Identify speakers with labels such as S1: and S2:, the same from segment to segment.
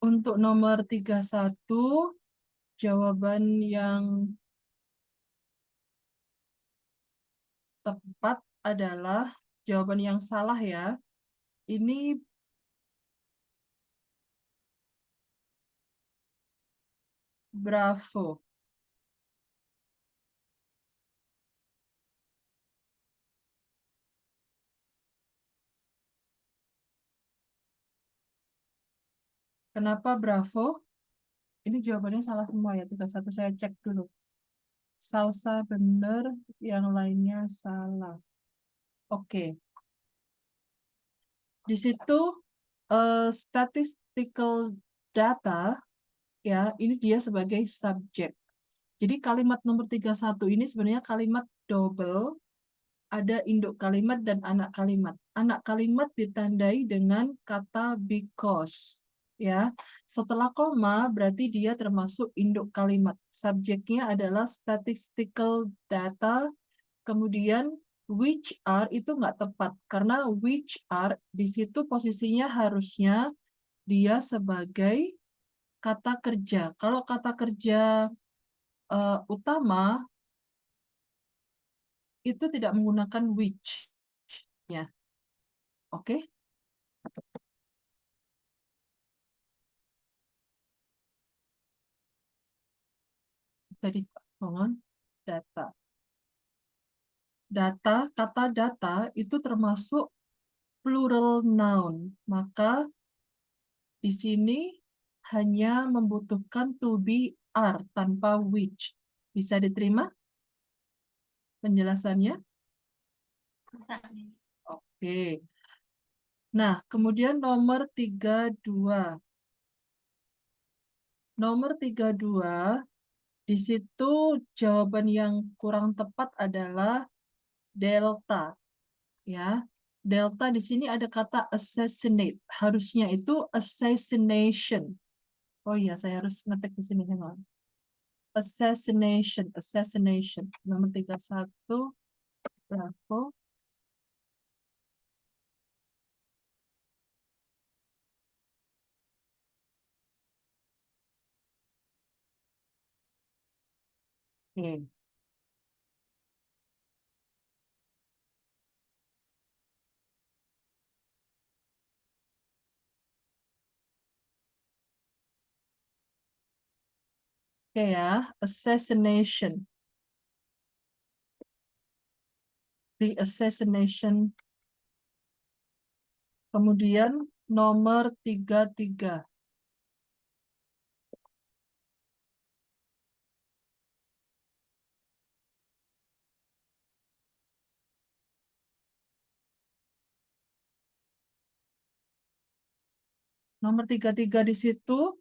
S1: Untuk nomor 31, jawaban yang tepat adalah jawaban yang salah ya. Ini Bravo. Kenapa Bravo? Ini jawabannya salah semua ya. 31 saya cek dulu. Salsa benar, yang lainnya salah. Oke. Di situ statistical data ya, ini dia sebagai subjek. Jadi kalimat nomor 31 ini sebenarnya kalimat double, ada induk kalimat dan anak kalimat. Anak kalimat ditandai dengan kata because. Ya, setelah koma berarti dia termasuk induk kalimat. Subjeknya adalah statistical data, kemudian which are itu nggak tepat karena which are di situ posisinya harusnya dia sebagai kata kerja. Kalau kata kerja utama itu tidak menggunakan which, ya, oke? Bisa dibangun data. Data, kata data itu termasuk plural noun. Maka di sini hanya membutuhkan to be are tanpa which. Bisa diterima penjelasannya? Oke. Nah, kemudian nomor 32. Nomor 32, di situ jawaban yang kurang tepat adalah delta. Ya, delta di sini ada kata assassinate. Harusnya itu assassination. Oh iya, saya harus ngetik di sini. Hang on. Assassination, assassination. Nomor 31, Bravo. Oke. Oke ya, assassination. The assassination. Kemudian nomor 33. Nomor 33 di situ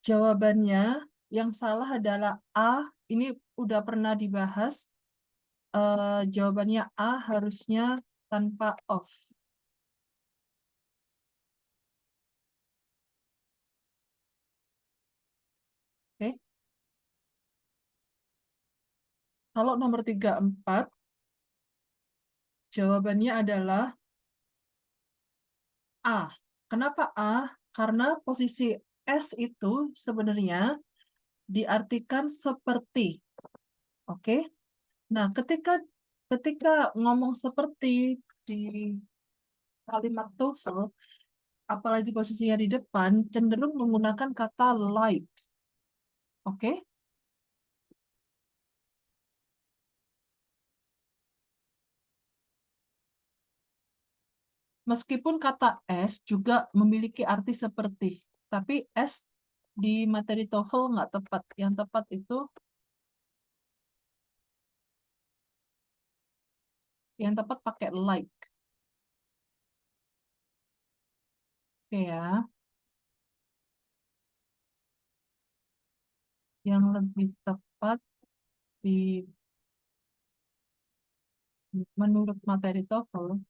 S1: jawabannya yang salah adalah A. Ini udah pernah dibahas. Jawabannya A harusnya tanpa of. Oke. Kalau nomor 34, jawabannya adalah A. Kenapa A? Karena posisi S itu sebenarnya diartikan seperti. Oke. Nah, ketika ngomong seperti di kalimat TOEFL, apalagi posisinya di depan, cenderung menggunakan kata like. Oke? Meskipun kata S juga memiliki arti seperti, tapi S di materi TOEFL nggak tepat. Yang tepat itu, yang tepat pakai like. Oke ya. Yang lebih tepat di menurut materi TOEFL,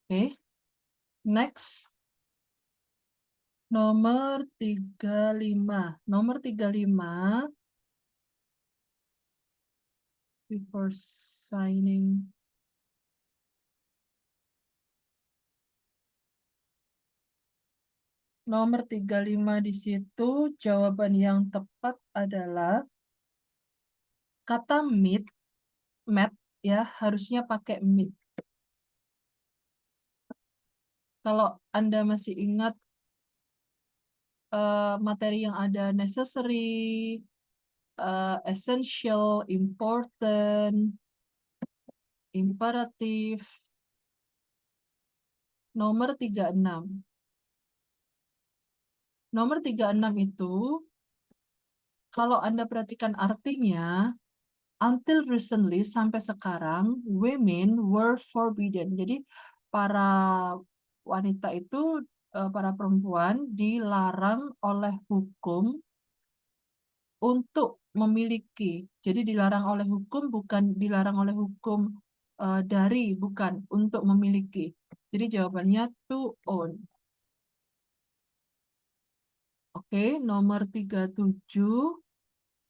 S1: oke. Next, nomor 35. Nomor 35 before signing. Nomor 35 di situ, jawaban yang tepat adalah kata meet, ya, harusnya pakai meet. Kalau Anda masih ingat materi yang ada necessary, essential, important, imperatif, nomor 36. Nomor 36 itu, kalau Anda perhatikan artinya, until recently, sampai sekarang, women were forbidden. Jadi, para wanita itu, para perempuan, dilarang oleh hukum untuk memiliki. Jadi, dilarang oleh hukum, bukan dilarang oleh hukum bukan untuk memiliki. Jadi, jawabannya to own. Oke, nomor 37.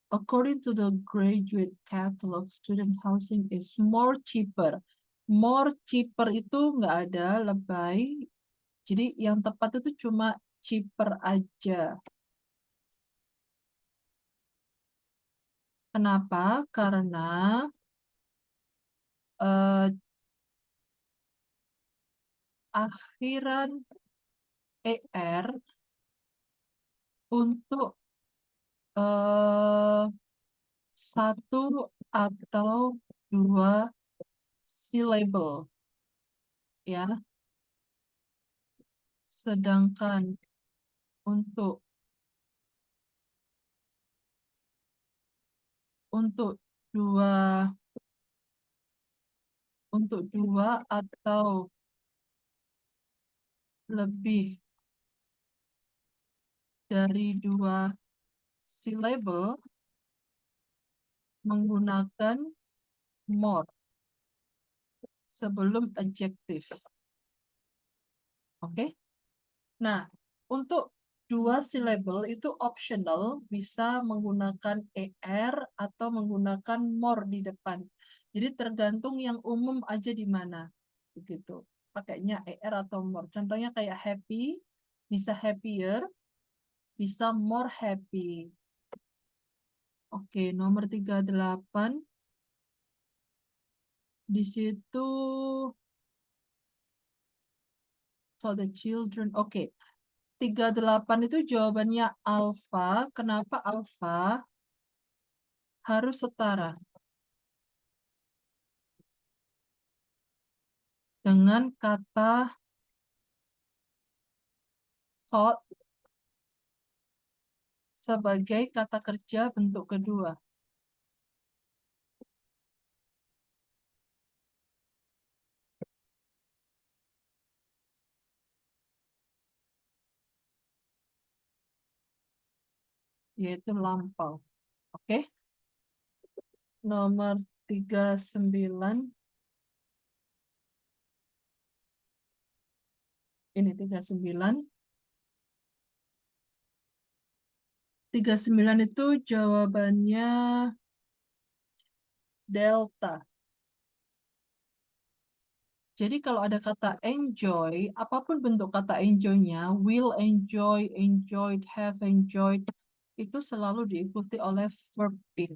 S1: According to the graduate catalog, student housing is more cheaper. More cheaper itu nggak ada, lebay. Jadi yang tepat itu cuma cheaper aja. Kenapa? Karena akhiran ER untuk satu atau dua syllable, ya. Sedangkan untuk dua atau lebih dari dua syllable menggunakan more sebelum adjektif. Oke? Nah, untuk dua syllable itu optional, bisa menggunakan er atau menggunakan more di depan. Jadi tergantung yang umum aja di mana. Begitu. Pakainya er atau more. Contohnya kayak happy, bisa happier, bisa more happy. Oke, nomor 38. Di situ so the children. Oke. 38 itu jawabannya alfa. Kenapa alfa? Harus setara dengan kata thought sebagai kata kerja bentuk kedua. Yaitu lampau. Oke. Nomor 39. Ini 39. 39 itu jawabannya delta. Jadi kalau ada kata enjoy, apapun bentuk kata enjoy-nya, will enjoy, enjoyed, have enjoyed, itu selalu diikuti oleh verb in.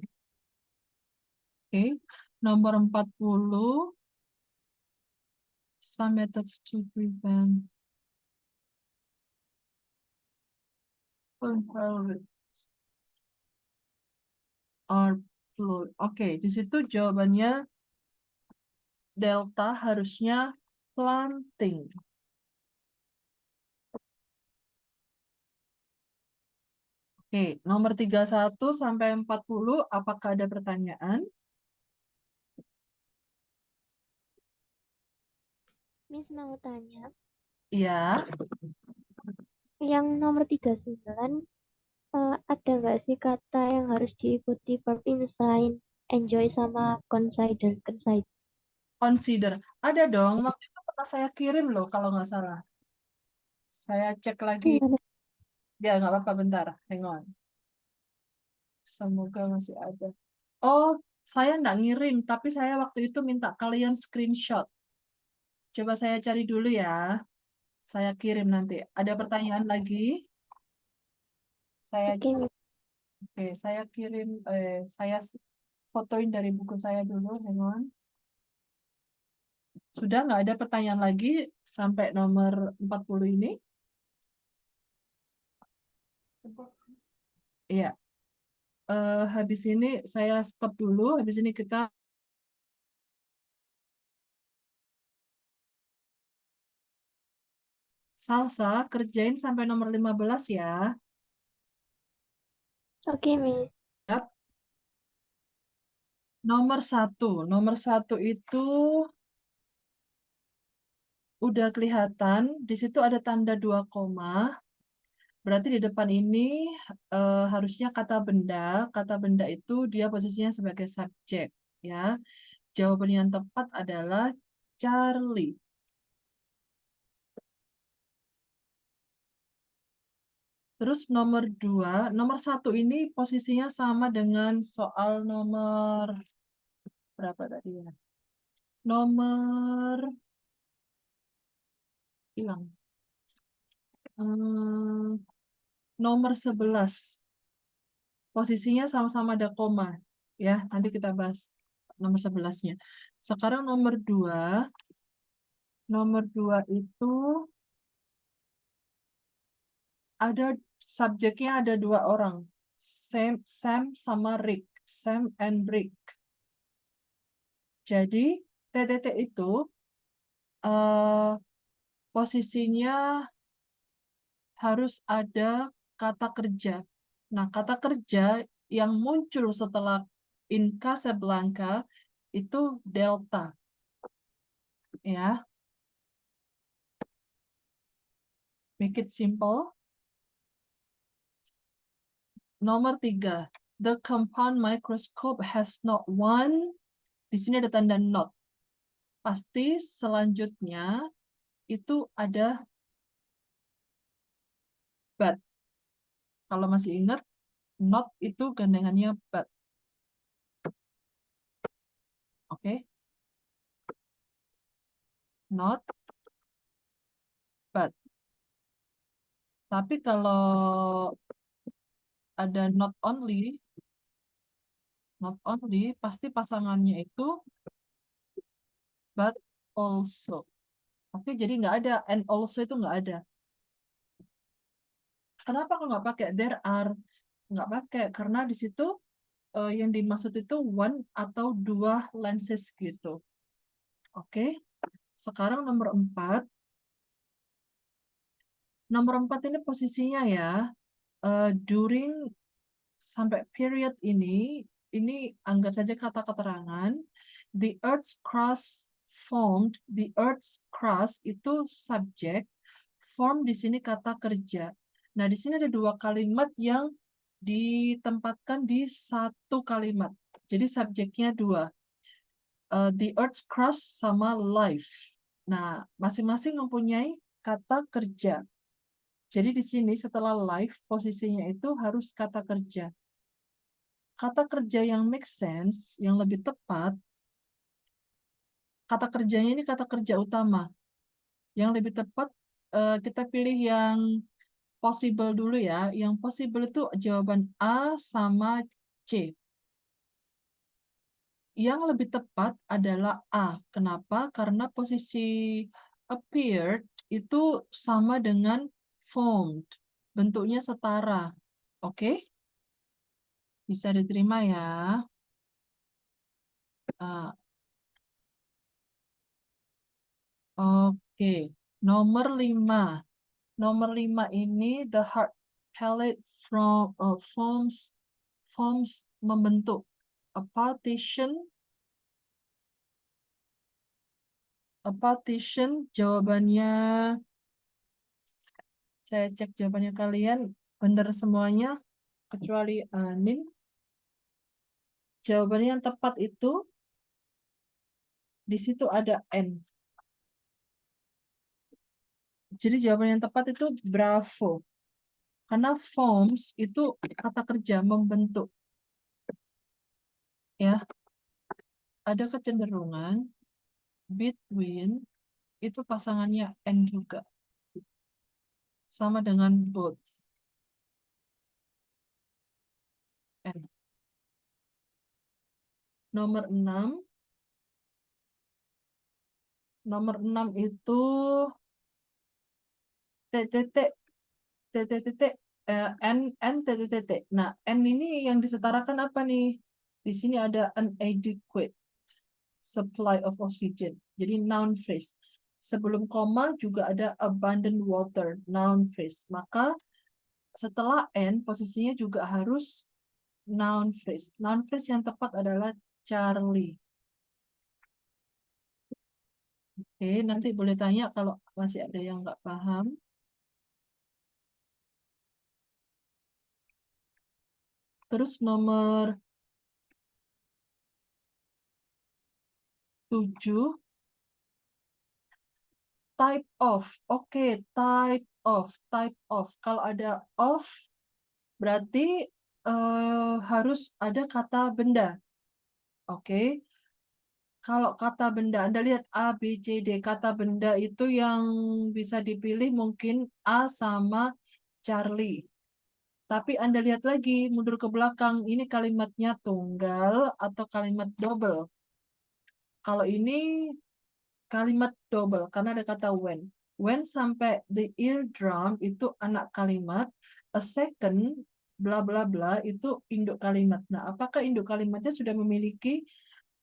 S1: Oke. Nomor 40. Some methods to prevent unhealthy or flu. Oke, di situ jawabannya delta harusnya planting. Oke, nomor 31 sampai 40, apakah ada pertanyaan?
S2: Miss mau tanya,
S1: Ya,
S2: yang nomor 39 ada nggak sih kata yang harus diikuti verb in selain enjoy sama consider?
S1: consider. Ada dong, waktu itu pernah saya kirim loh kalau nggak salah. Saya cek lagi.
S2: Mana?
S1: Ya, nggak apa-apa, bentar. Hang on. Semoga masih ada. Oh, Saya nggak ngirim, tapi saya waktu itu minta kalian screenshot. Coba saya cari dulu ya. Saya kirim nanti. Ada pertanyaan lagi? Saya
S2: Oke, Miss.
S1: Oke, saya kirim, saya fotoin dari buku saya dulu, hang on. Sudah nggak ada pertanyaan lagi sampai nomor 40 ini? Iya, habis ini saya stop dulu, habis ini kita salsa kerjain sampai nomor 15 ya.
S2: Oke, Miss.
S1: Yap. Nomor satu itu udah kelihatan, di situ ada tanda 2 koma. Berarti di depan ini harusnya kata benda. Kata benda itu dia posisinya sebagai subjek, ya. Jawaban yang tepat adalah Charlie. Terus nomor satu ini posisinya sama dengan soal nomor berapa tadi ya? Nomor hilang. Hmm, nomor 11. Posisinya sama-sama ada koma. Ya, nanti kita bahas nomor 11-nya. Sekarang nomor dua itu ada subjeknya ada 2 orang. Sam sama Rick. Sam and Rick. Jadi, TTT itu eh, posisinya harus ada kata kerja. Nah, kata kerja yang muncul setelah in Casablanca itu delta. Ya, make it simple. Nomor 3. The compound microscope has not one. Di sini ada tanda not. Pasti selanjutnya itu ada but. Kalau masih ingat, not itu gandengannya but. Oke? Not, but. Tapi kalau ada not only, pasti pasangannya itu but also. Tapi jadi nggak ada, and also itu nggak ada. Kenapa kok nggak pakai there are? Nggak pakai, karena di situ yang dimaksud itu one atau 2 lenses gitu. Oke, sekarang nomor 4. Nomor 4 ini posisinya ya, during sampai period ini anggap saja kata keterangan. The Earth's crust formed, the Earth's crust itu subjek, form di sini kata kerja. Nah, di sini ada 2 kalimat yang ditempatkan di satu kalimat. Jadi subjeknya 2. The Earth's crust sama life. Nah, masing-masing mempunyai kata kerja. Jadi di sini setelah life posisinya itu harus kata kerja. Kata kerja yang make sense, yang lebih tepat, kata kerjanya ini kata kerja utama. Yang lebih tepat kita pilih yang possible dulu ya. Yang possible itu jawaban A sama C. Yang lebih tepat adalah A. Kenapa? Karena posisi appeared itu sama dengan formed. Bentuknya setara. Oke? Bisa diterima ya. Ah, oke. Nomor 5. Nomor 5 ini the heart palate forms membentuk. A partition jawabannya saya cek jawabannya kalian benar semuanya kecuali Anin. Jawabannya yang tepat itu di situ ada N. Jadi jawaban yang tepat itu bravo. Karena forms itu kata kerja membentuk. Ya. ada kecenderungan between itu pasangannya and juga. Sama dengan both. And. Nomor 6. Nomor 6 itu titik n titik. Nah, n ini yang disetarakan apa nih? Di sini ada inadequate supply of oxygen. Jadi noun phrase. Sebelum koma juga ada abundant water, noun phrase. Maka setelah n posisinya juga harus noun phrase. Noun phrase yang tepat adalah Charlie. Oke, nanti boleh tanya kalau masih ada yang nggak paham. Terus nomor 7, type of. Oke, type of. Type of. Kalau ada of, berarti harus ada kata benda. Oke. Kalau kata benda, Anda lihat A, B, C, D. Kata benda itu yang bisa dipilih mungkin A sama Charlie. Tapi Anda lihat lagi, mundur ke belakang, ini kalimatnya tunggal atau kalimat double. Kalau ini kalimat double, karena ada kata when. When sampai the eardrum itu anak kalimat, a second, bla bla bla, itu induk kalimat. Nah, apakah induk kalimatnya sudah memiliki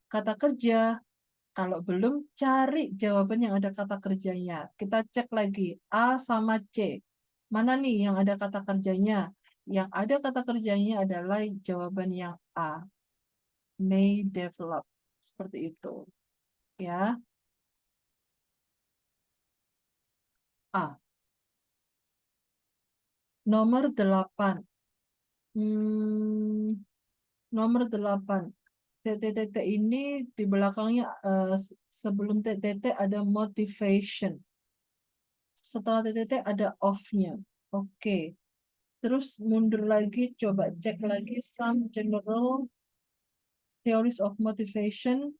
S1: kata kerja? Kalau belum, cari jawaban yang ada kata kerjanya. Kita cek lagi, A sama C. Mana nih yang ada kata kerjanya? Yang ada kata kerjanya adalah jawaban yang A. May develop. Seperti itu. Ya. A. Nomor 8. Nomor 8. TTT ini di belakangnya sebelum TTT ada motivation. Setelah TTT ada off-nya. Oke. Terus mundur lagi, coba cek lagi some general theories of motivation.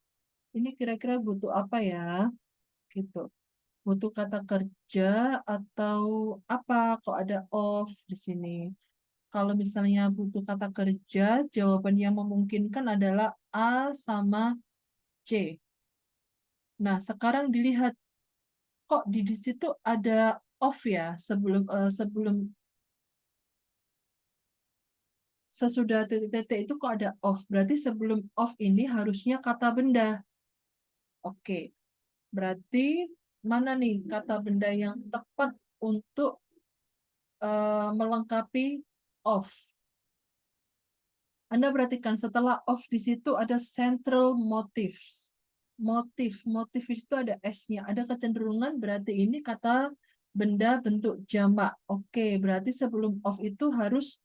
S1: Ini kira-kira butuh apa ya? Gitu. Butuh kata kerja atau apa? Kok ada off di sini? Kalau misalnya butuh kata kerja, jawaban yang memungkinkan adalah A sama C. Nah, sekarang dilihat kok di situ ada off ya sebelum sesudah titik-titik itu kok ada off. Berarti sebelum off ini harusnya kata benda. Oke. Berarti mana nih kata benda yang tepat untuk melengkapi off? Anda perhatikan setelah off di situ ada central motifs. Motif itu ada S-nya. Ada kecenderungan berarti ini kata benda bentuk jamak. Oke, berarti sebelum off itu harus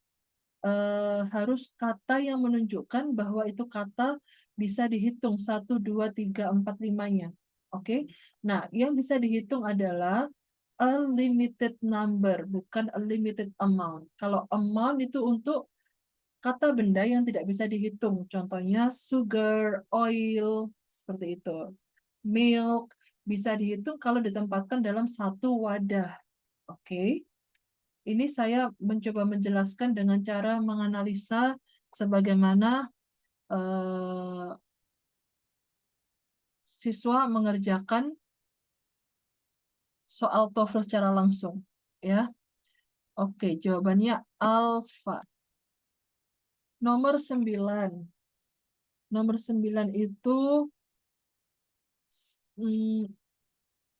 S1: kata yang menunjukkan bahwa itu kata bisa dihitung 1, 2, 3, 4, 5-nya. Oke. Nah, yang bisa dihitung adalah a limited number, bukan a limited amount. Kalau amount itu untuk kata benda yang tidak bisa dihitung. Contohnya sugar, oil, seperti itu. Milk bisa dihitung kalau ditempatkan dalam satu wadah. Oke. Ini saya mencoba menjelaskan dengan cara menganalisa sebagaimana siswa mengerjakan soal TOEFL secara langsung. Ya. Oke, jawabannya alfa. Nomor 9. Nomor 9 itu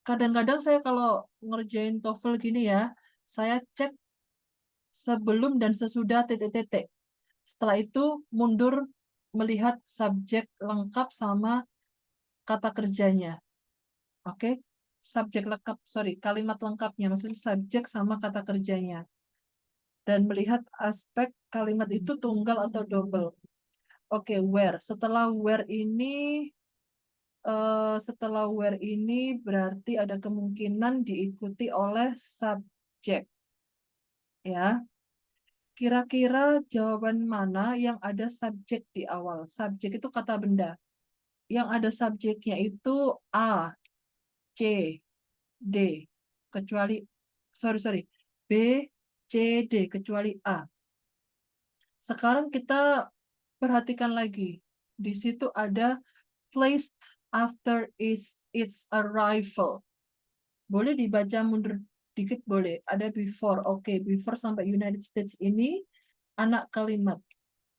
S1: kadang-kadang saya kalau ngerjain TOEFL gini ya, saya cek sebelum dan sesudah titik-titik. Setelah itu mundur melihat subjek lengkap sama kata kerjanya. Oke, subjek lengkap, sorry, kalimat lengkapnya, maksudnya subjek sama kata kerjanya. Dan melihat aspek kalimat itu tunggal atau double. Oke, where. Setelah where ini berarti ada kemungkinan diikuti oleh subjek. Ya, kira-kira jawaban mana yang ada subjek di awal? Subjek itu kata benda. yang ada subjeknya itu A, C, D, kecuali, sorry, B, C, D, kecuali A. Sekarang kita perhatikan lagi. Di situ ada placed after its arrival. Boleh dibaca mundur dikit, boleh. Ada before. Oke, before sampai United States ini anak kalimat.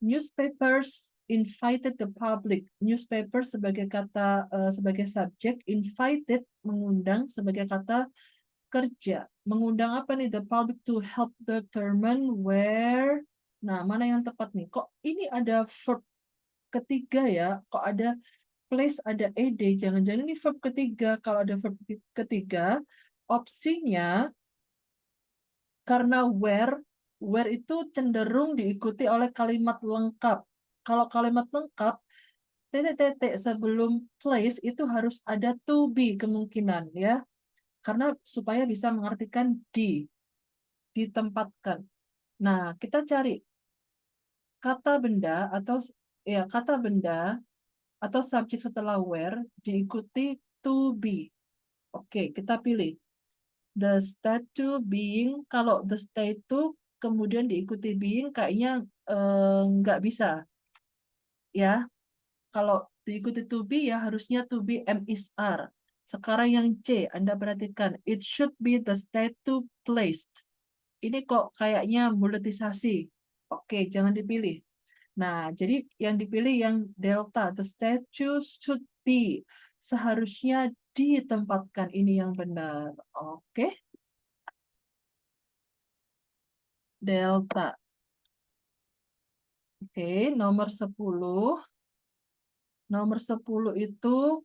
S1: Newspapers invited the public. Newspaper sebagai kata sebagai subjek, invited mengundang sebagai kata kerja. Mengundang apa nih? The public to help determine where. Nah, mana yang tepat nih? Kok ini ada verb ketiga ya? Kok ada place, ada ed? Jangan-jangan ini verb ketiga. Kalau ada verb ketiga, opsinya karena where itu cenderung diikuti oleh kalimat lengkap. Kalau kalimat lengkap, titik-titik sebelum place itu harus ada to be kemungkinan ya. Karena supaya bisa mengartikan ditempatkan. Nah, kita cari kata benda atau subjek setelah where diikuti to be. Oke, kita pilih the statue being. Kalau the statue kemudian diikuti being kayaknya nggak bisa ya. Kalau diikuti to be ya harusnya to be am is are. Sekarang yang C, Anda perhatikan, it should be the statue placed. Ini kok kayaknya buletisasi. Oke, jangan dipilih. Nah, jadi yang dipilih yang delta, the statue should be. Seharusnya ditempatkan, ini yang benar. Oke. Delta. Oke, nomor 10. Nomor 10 itu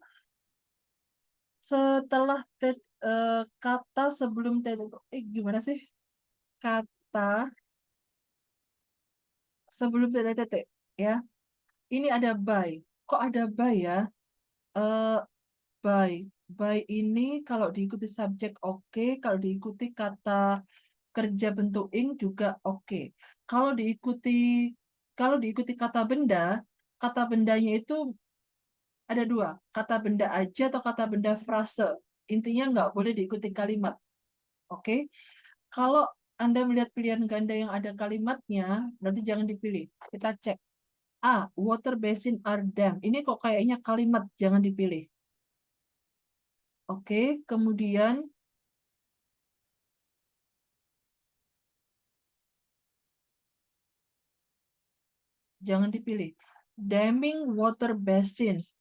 S1: setelah kata sebelum gimana sih? Kata sebelum titik ya. Ini ada by. Kok ada by ya? Eh by. By ini kalau diikuti subjek oke, kalau diikuti kata kerja bentuk ing juga oke. Kalau diikuti kata bendanya itu ada dua, kata benda aja atau kata benda frase. Intinya nggak boleh diikuti kalimat. Oke? Kalau Anda melihat pilihan ganda yang ada kalimatnya, berarti jangan dipilih. Kita cek. A, water basin are dam. Ini kok kayaknya kalimat, jangan dipilih. Oke, kemudian jangan dipilih. Damming water basins.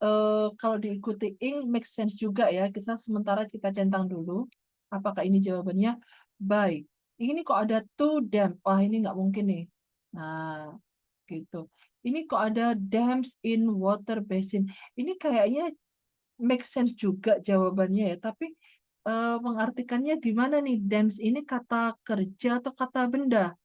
S1: Kalau diikuti ing make sense juga ya. Sementara kita centang dulu. Apakah ini jawabannya? By. Ini kok ada to dam. Wah, ini nggak mungkin nih. Nah, gitu. Ini kok ada dams in water basin. Ini kayaknya make sense juga jawabannya ya. Tapi mengartikannya gimana nih? Dams ini kata kerja atau kata benda?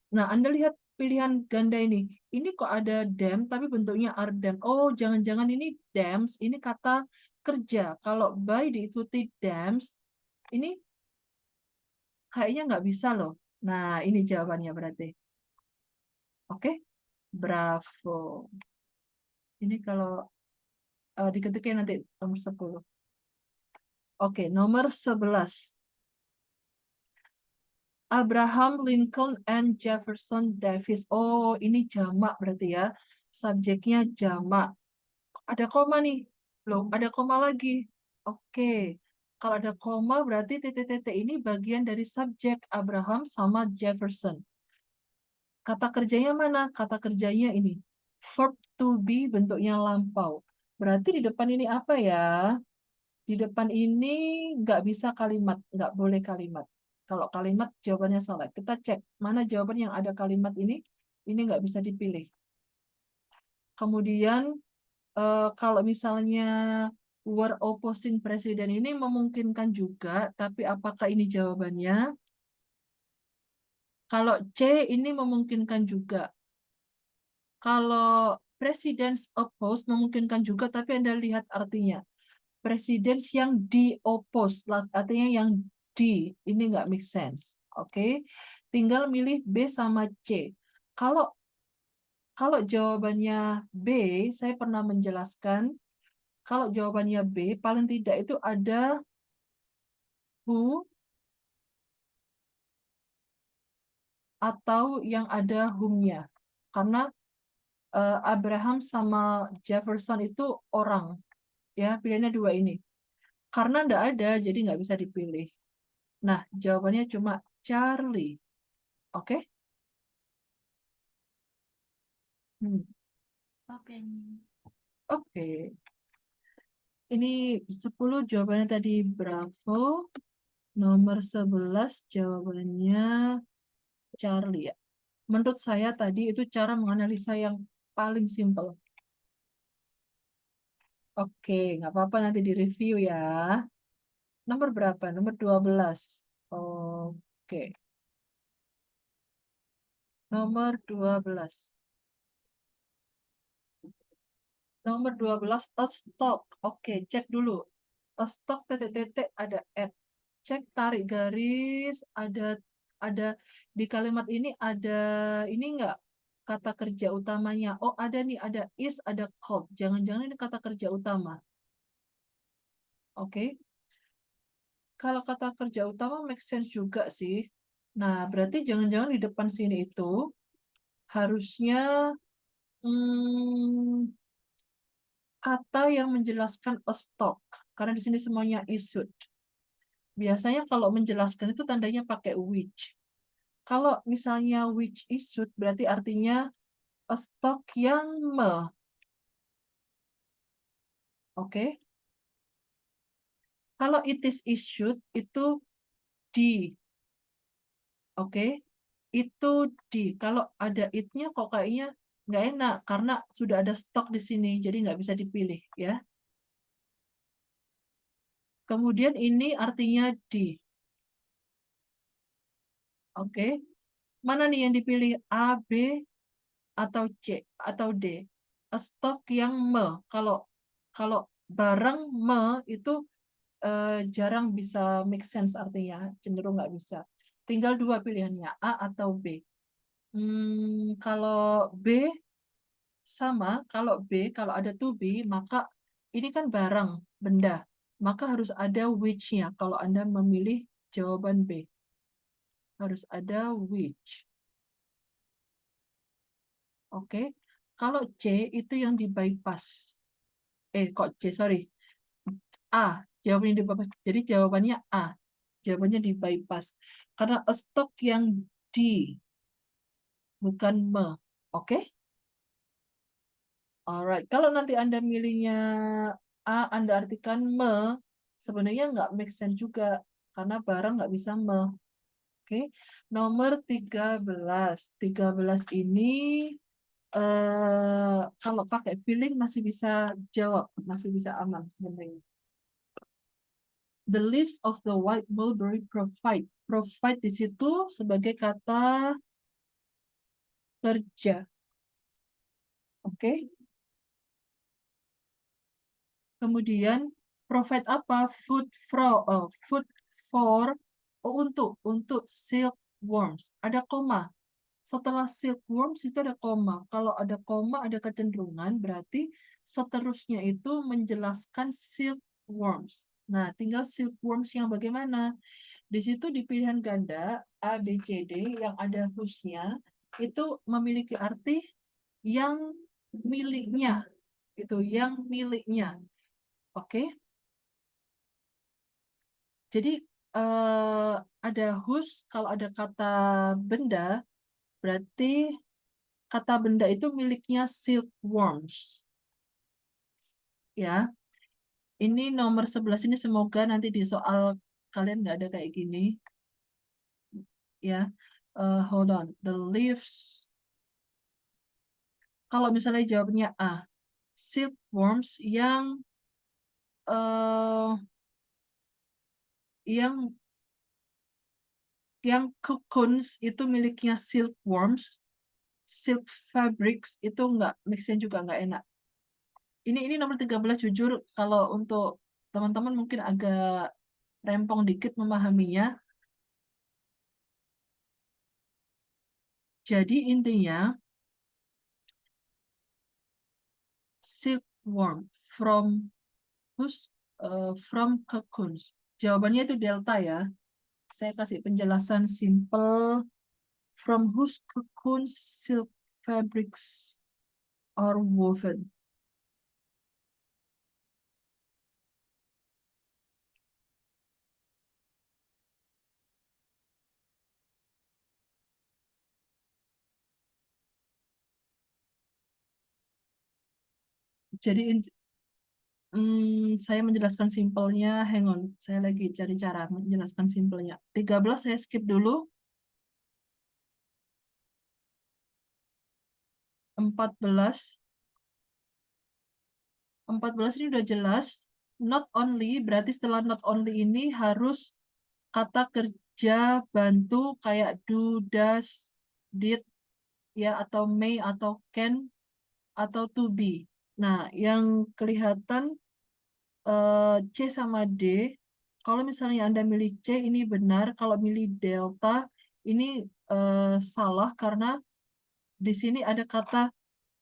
S1: Nah, Anda lihat pilihan ganda ini. Ini kok ada dam, tapi bentuknya are dam. Oh, jangan-jangan ini dams, ini kata kerja. Kalau by diikuti dams, ini kayaknya nggak bisa loh. Nah, ini jawabannya berarti. Oke, bravo. Ini kalau diketiknya nanti nomor 10. Oke, nomor 11. Abraham Lincoln and Jefferson Davis. Oh, ini jamak berarti ya. Subjeknya jamak. Ada koma nih. Loh, ada koma lagi. Oke. Kalau ada koma berarti titik-titik ini bagian dari subjek Abraham sama Jefferson. Kata kerjanya mana? Kata kerjanya ini. Verb to be bentuknya lampau. Berarti di depan ini apa ya? Di depan ini nggak bisa kalimat. Nggak boleh kalimat. Kalau kalimat jawabannya salah. Kita cek mana jawaban yang ada kalimat ini. Ini nggak bisa dipilih. Kemudian kalau misalnya were opposing presiden ini memungkinkan juga, tapi apakah ini jawabannya? Kalau C ini memungkinkan juga. Kalau presidents oppose memungkinkan juga, tapi Anda lihat artinya. Presidents yang di-oppose, artinya yang ini nggak make sense. Oke, tinggal milih B sama C. Kalau jawabannya B, saya pernah menjelaskan Kalau jawabannya B, paling tidak itu ada who atau yang ada whom-nya. Karena Abraham sama Jefferson itu orang. Ya, pilihannya dua ini. Karena nggak ada, jadi nggak bisa dipilih. Nah, jawabannya cuma Charlie. Oke? Hmm,
S3: Oke.
S1: Oke. Ini 10 jawabannya tadi Bravo. Nomor 11 jawabannya Charlie ya. Menurut saya tadi itu cara menganalisa yang paling simpel. Oke, nggak apa-apa nanti direview ya. Nomor berapa? Nomor 12. Oke, nomor 12. Nomor 12, a stock. Oke, cek dulu. A stock titik-titik ada at. Cek tarik garis, ada di kalimat ini ada ini enggak kata kerja utamanya. Oh, ada nih, ada is, ada called. Jangan-jangan ini kata kerja utama. Oke. Kalau kata kerja utama make sense juga sih. Nah, berarti jangan-jangan di depan sini itu harusnya hmm, kata yang menjelaskan a stock. Karena di sini semuanya issued. Biasanya kalau menjelaskan itu tandanya pakai which. Kalau misalnya which issued berarti artinya a stock yang Oke. Kalau it is issued itu di. Oke. Itu di. Kalau ada it-nya kok kayaknya nggak enak karena sudah ada stok di sini jadi nggak bisa dipilih ya. Kemudian ini artinya di. Oke. Mana nih yang dipilih A, B, atau C, atau D? Stok yang Kalau kalau barang itu jarang bisa make sense artinya. Cenderung nggak bisa. Tinggal dua pilihannya, A atau B. Kalau B sama, kalau ada to be, maka ini kan barang, benda. Maka harus ada which-nya kalau Anda memilih jawaban B. Harus ada which. Oke. Kalau C itu yang di bypass. Kok C, sorry. A. Jawabannya di bypass. Jadi jawabannya A. Jawabannya di bypass. Karena a stock yang di, bukan me. Oke? Alright. Kalau nanti Anda milihnya A, Anda artikan me, sebenarnya nggak make sense juga. Karena barang nggak bisa me. Oke. Nomor 13. 13 ini kalau pakai feeling masih bisa jawab, masih bisa aman sebenarnya. The leaves of the white mulberry provide. Provide di situ sebagai kata kerja. Oke. Kemudian provide apa? Food for untuk silkworms. Ada koma. Setelah silkworms itu ada koma. Kalau ada koma, ada kecenderungan, berarti seterusnya itu menjelaskan silkworms. Nah, tinggal silkworms yang bagaimana? Di situ di pilihan ganda A, B, C, D yang ada whose-nya itu memiliki arti yang miliknya. Itu yang miliknya. Oke. Jadi ada whose kalau ada kata benda berarti kata benda itu miliknya silkworms. Ya. Ini nomor 11 ini semoga nanti di soal kalian nggak ada kayak gini. Ya. Hold on. The leaves. Kalau misalnya jawabnya A. Silkworms eh yang cocoons itu miliknya silkworms. Silk fabrics itu nggak mixnya juga nggak enak. Ini nomor 13 jujur kalau untuk teman-teman mungkin agak rempong dikit memahaminya. Jadi intinya silkworm from whose from cocoons. Jawabannya itu delta ya. Saya kasih penjelasan simple. From whose cocoons silk fabrics are woven. Jadi saya menjelaskan simpelnya. Hang on, saya lagi cari cara menjelaskan simpelnya. 13 saya skip dulu. 14 ini udah jelas. Not only, berarti setelah not only ini harus kata kerja bantu kayak do, does, did, ya, atau may, atau can, atau to be. Nah, yang kelihatan C sama D, kalau misalnya Anda milih C ini benar, kalau milih delta ini salah karena di sini ada kata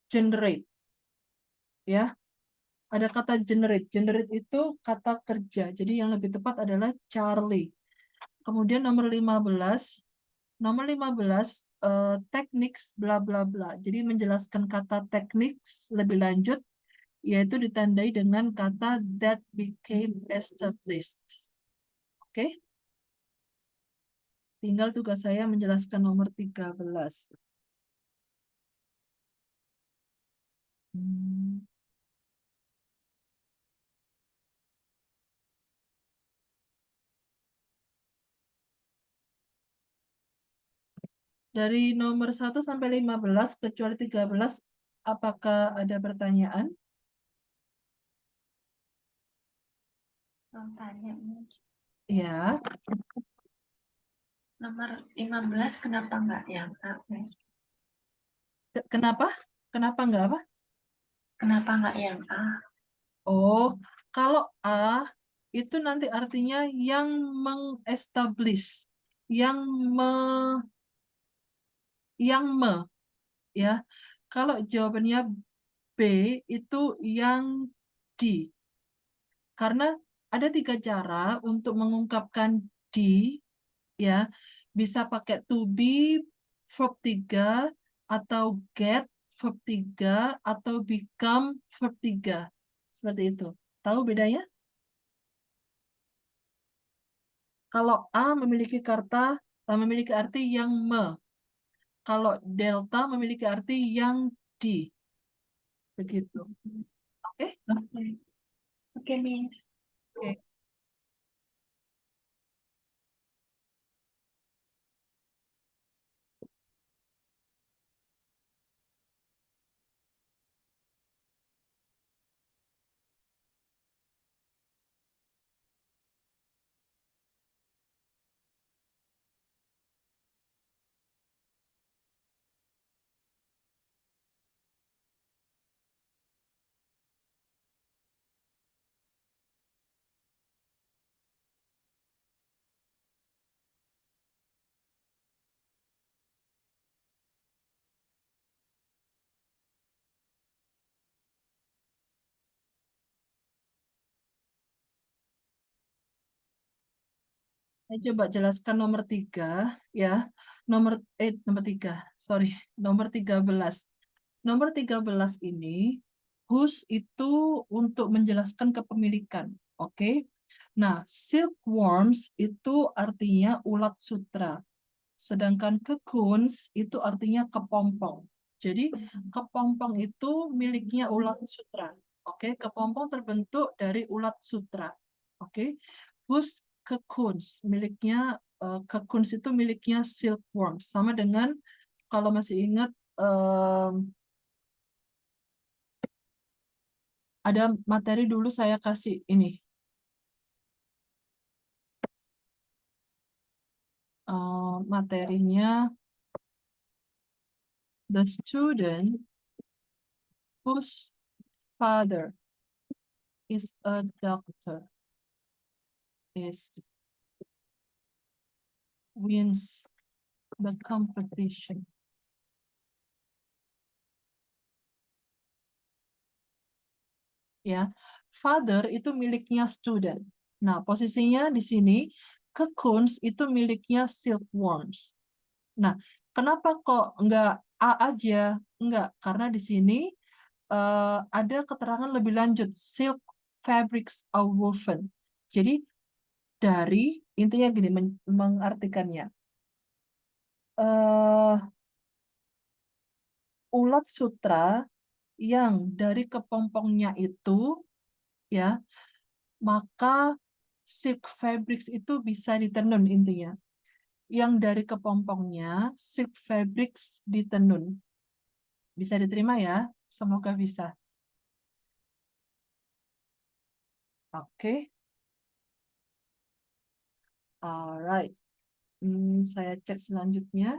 S1: generate, ya. Ada kata generate. Generate itu kata kerja. Jadi yang lebih tepat adalah Charlie. Kemudian nomor 15. Nomor 15, techniques bla bla bla. Jadi menjelaskan kata techniques lebih lanjut, yaitu ditandai dengan kata that became established. Oke? Tinggal tugas saya menjelaskan nomor 13. Dari nomor 1 sampai 15, kecuali 13, apakah ada pertanyaan?
S3: Tanya,
S1: Ya.
S3: nomor 15 kenapa nggak yang A, Miss?
S1: Kenapa? Kenapa enggak apa?
S3: Kenapa nggak yang A?
S1: Oh, kalau A itu nanti artinya yang mengestablish, yang ya. Kalau jawabannya B itu yang D. Karena ada 3 cara untuk mengungkapkan D, ya. Bisa pakai to be, verb 3, atau get, verb 3, atau become, verb 3. Seperti itu. Tahu bedanya? Kalau A memiliki memiliki arti yang Kalau delta memiliki arti yang D. Begitu. Oke?
S3: Oke, oke, Miss.
S1: Oke. Saya coba jelaskan nomor 3, ya. Nomor 3, sorry, nomor 13. Nomor 13 ini, whose itu untuk menjelaskan kepemilikan. Oke. Nah, silkworms itu artinya ulat sutra. Sedangkan cocoons itu artinya kepompong. Jadi, kepompong itu miliknya ulat sutra. Oke, kepompong terbentuk dari ulat sutra. Oke. Whose cocoons miliknya cocoons itu miliknya silkworm, sama dengan kalau masih ingat ada materi dulu saya kasih ini materinya the student whose father is a doctor is wins the competition. ya. Father itu miliknya student. Nah, posisinya di sini cocoons itu miliknya silkworms. Nah, kenapa kok nggak A aja? Enggak, karena di sini ada keterangan lebih lanjut. Silk fabrics are woven. Jadi dari intinya gini mengartikannya. eh Ulat sutra yang dari kepompongnya itu ya, maka silk fabrics itu bisa ditenun intinya. Yang dari kepompongnya silk fabrics ditenun. Bisa diterima ya? Semoga bisa. Oke. Alright. Saya cek selanjutnya.